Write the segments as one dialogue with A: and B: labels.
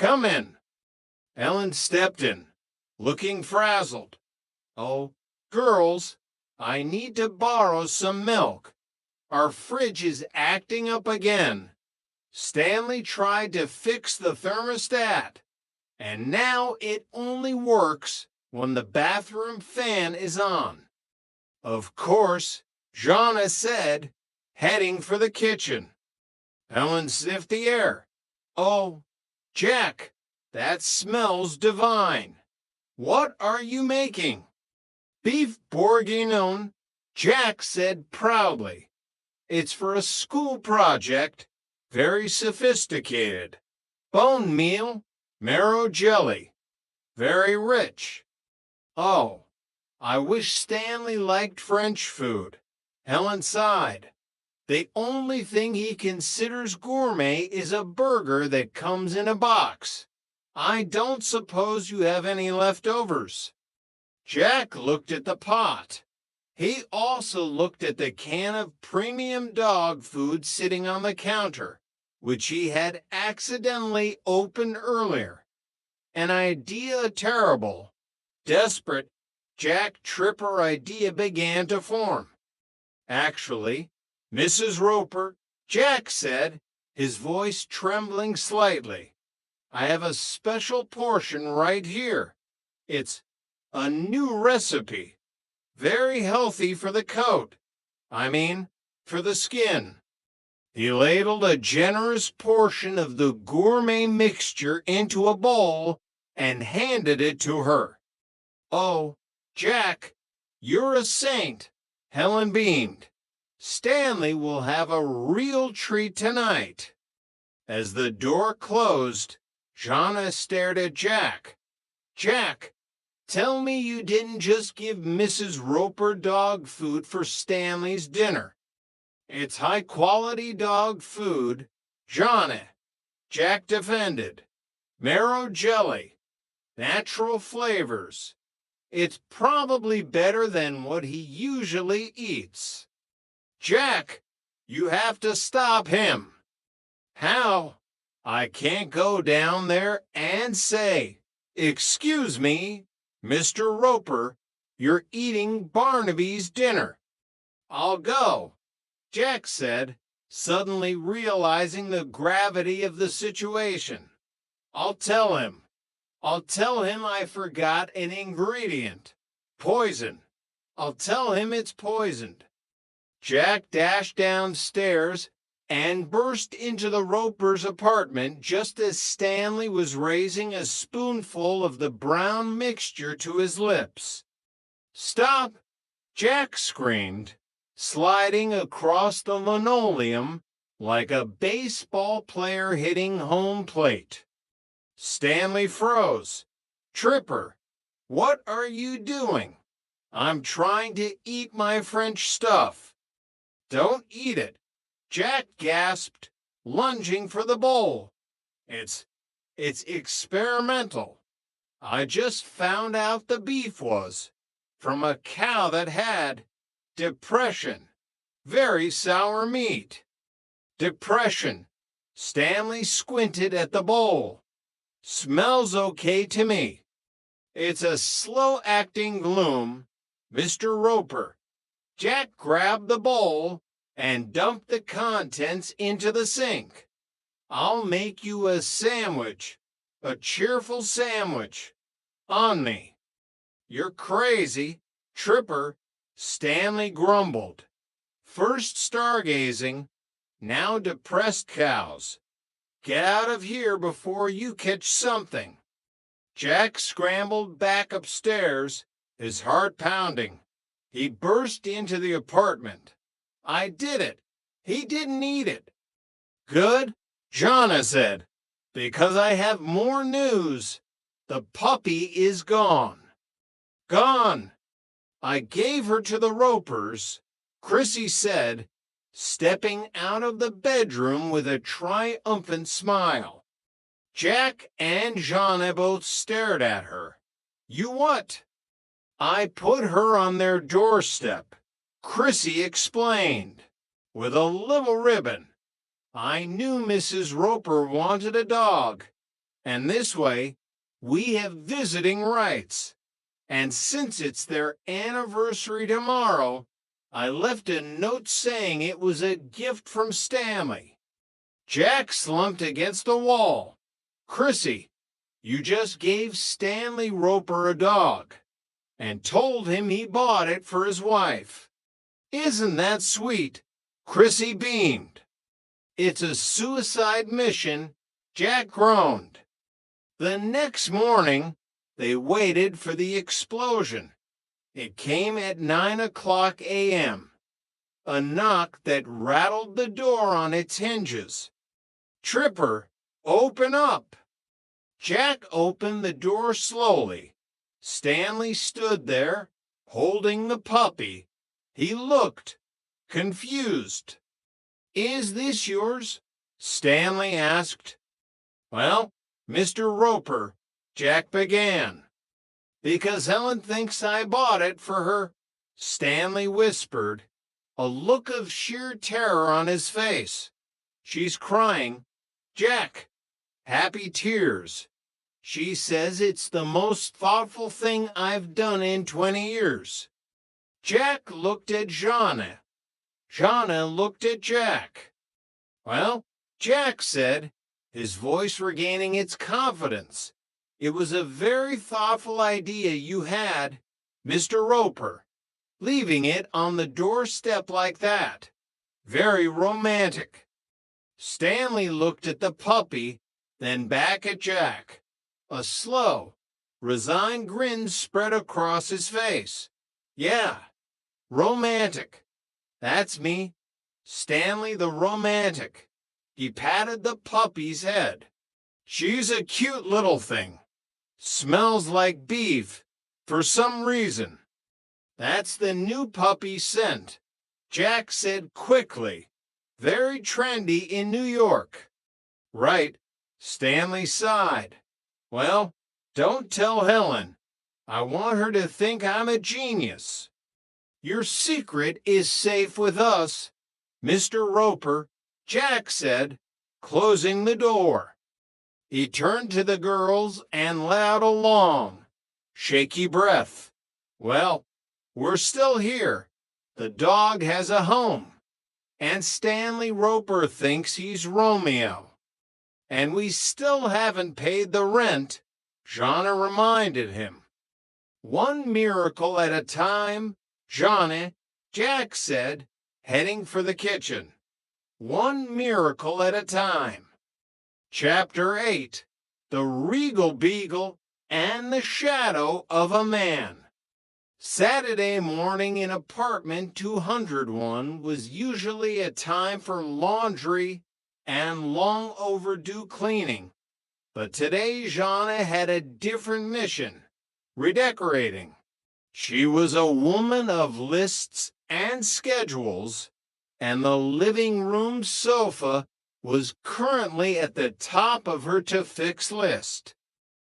A: come in." Ellen stepped in, looking frazzled. "Oh, girls, I need to borrow some milk. Our fridge is acting up again. Stanley tried to fix the thermostat, and now it only works when the bathroom fan is on." Of course, Jonna said, heading for the kitchen. Ellen sniffed the air. "Oh, Jack, that smells divine. What are you making?" "Beef bourguignon," Jack said proudly. "It's for a school project, very sophisticated. Bone meal, marrow jelly, very rich." "Oh, I wish Stanley liked French food." Helen sighed. "The only thing he considers gourmet is a burger that comes in a box. I don't suppose you have any leftovers." Jack looked at the pot. He also looked at the can of premium dog food sitting on the counter, which he had accidentally opened earlier. An idea terrible. Desperate, Jack Tripper idea began to form. "Actually, Mrs. Roper," Jack said, his voice trembling slightly, "I have a special portion right here. It's a new recipe, very healthy for the coat. For the skin." He ladled a generous portion of the gourmet mixture into a bowl and handed it to her. "Oh, Jack, you're a saint," Helen beamed. "Stanley will have a real treat tonight." As the door closed, Jonna stared at Jack. "Jack, tell me you didn't just give Mrs. Roper dog food for Stanley's dinner." "It's high-quality dog food, Jonna," Jack defended. "Marrow jelly, natural flavors. It's probably better than what he usually eats." "Jack, you have to stop him." "How?" "I can't go down there and say, 'Excuse me, Mr. Roper, you're eating Barnaby's dinner.'" "I'll go," Jack said, suddenly realizing the gravity of the situation. I'll tell him I forgot an ingredient. Poison. I'll tell him it's poisoned." Jack dashed downstairs and burst into the Ropers' apartment just as Stanley was raising a spoonful of the brown mixture to his lips. "Stop!" Jack screamed, sliding across the linoleum like a baseball player hitting home plate. Stanley froze. "Tripper, what are you doing?" "I'm trying to eat my French stuff." "Don't eat it," Jack gasped, lunging for the bowl. It's experimental. I just found out the beef was from a cow that had depression. Very sour meat." "Depression." Stanley squinted at the bowl. "Smells okay to me." "It's a slow-acting gloom, Mr. Roper." Jack grabbed the bowl and dumped the contents into the sink. "I'll make you a sandwich, a cheerful sandwich. On me." "You're crazy, Tripper," Stanley grumbled. "First stargazing, now depressed cows. Get out of here before you catch something." Jack scrambled back upstairs, his heart pounding. He burst into the apartment. "I did it. He didn't eat it." "Good," Jonna said, "because I have more news. The puppy is gone." "Gone." "I gave her to the Ropers," Chrissy said, stepping out of the bedroom with a triumphant smile. Jack and Jonna both stared at her. "You what?" "I put her on their doorstep," Chrissy explained, "with a little ribbon. I knew Mrs. Roper wanted a dog, And this way, we have visiting rights. And since it's their anniversary tomorrow, I left a note saying it was a gift from Stanley. Jack slumped against the wall. Chrissy, you just gave Stanley Roper a dog and told him he bought it for his wife. Isn't that sweet? Chrissy beamed. It's a suicide mission, Jack groaned. The next morning, they waited for the explosion. It came at 9 a.m. A knock that rattled the door on its hinges. Tripper, open up. Jack opened the door slowly. Stanley stood there, holding the puppy. He looked confused. Is this yours? Stanley asked. Well, Mr. Roper, Jack began. Because Helen thinks I bought it for her, Stanley whispered, a look of sheer terror on his face. She's crying. Jack, happy tears. She says it's the most thoughtful thing I've done in 20 years. Jack looked at Jana. Jana looked at Jack. Well, Jack said, his voice regaining its confidence, it was a very thoughtful idea you had, Mr. Roper, leaving it on the doorstep like that. Very romantic. Stanley looked at the puppy, then back at Jack. A slow, resigned grin spread across his face. Yeah, romantic. That's me, Stanley the romantic. He patted the puppy's head. She's a cute little thing. Smells like beef, for some reason. That's the new puppy scent, Jack said quickly. Very trendy in New York. Right, Stanley sighed. Well, don't tell Helen. I want her to think I'm a genius. Your secret is safe with us, Mr. Roper, Jack said, closing the door. He turned to the girls and let out a long, shaky breath. Well, we're still here. The dog has a home. And Stanley Roper thinks he's Romeo. And we still haven't paid the rent, Jana reminded him. One miracle at a time, Jana, Jack said, heading for the kitchen. One miracle at a time. Chapter 8, The Regal Beagle and the Shadow of a Man. Saturday morning in apartment 201 was usually a time for laundry and long overdue cleaning. But today Jana had a different mission, redecorating. She was a woman of lists and schedules, and the living room sofa was currently at the top of her to-fix list.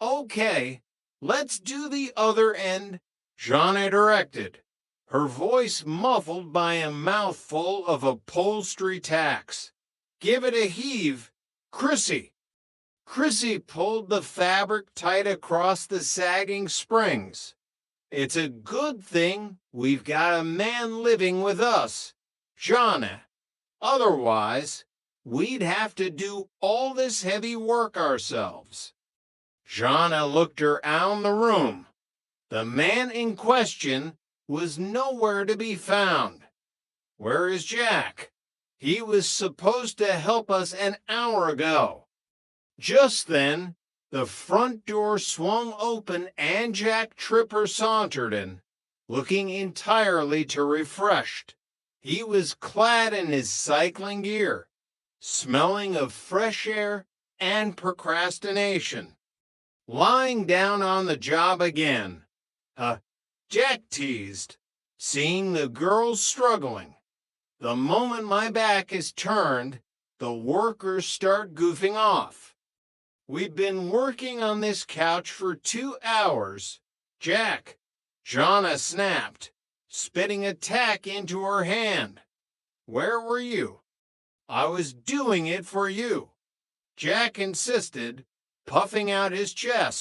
A: Okay, let's do the other end, Jana directed, her voice muffled by a mouthful of upholstery tacks. Give it a heave, Chrissy. Chrissy pulled the fabric tight across the sagging springs. It's a good thing we've got a man living with us, Jana. Otherwise, we'd have to do all this heavy work ourselves. Jana looked around the room. The man in question was nowhere to be found. Where is Jack? He was supposed to help us an hour ago. Just then, the front door swung open and Jack Tripper sauntered in, looking entirely too refreshed. He was clad in his cycling gear, smelling of fresh air and procrastination. Lying down on the job again. Jack teased, seeing the girls struggling. The moment my back is turned, the workers start goofing off. We've been working on this couch for 2 hours. Jack, Jana snapped, spitting a tack into her hand. Where were you? I was doing it for you. Jack insisted, puffing out his chest.